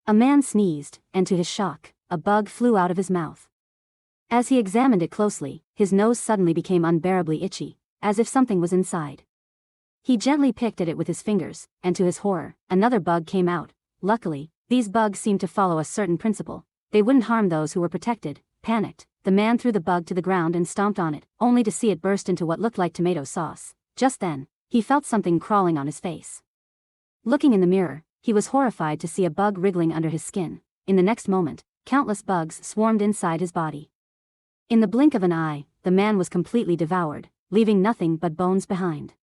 A man sneezed, and to his shock, a bug flew out of his mouth. As he examined it closely, his nose suddenly became unbearably itchy, as if something was inside. He gently picked at it with his fingers, and to his horror, another bug came out. Luckily, these bugs seemed to follow a certain principle. They wouldn't harm those who were protected. Panicked, the man threw the bug to the ground and stomped on it, only to see it burst into what looked like tomato sauce. Just then, he felt something crawling on his face. Looking in the mirror, he was horrified to see a bug wriggling under his skin. In the next moment, countless bugs swarmed inside his body. In the blink of an eye, the man was completely devoured, leaving nothing but bones behind.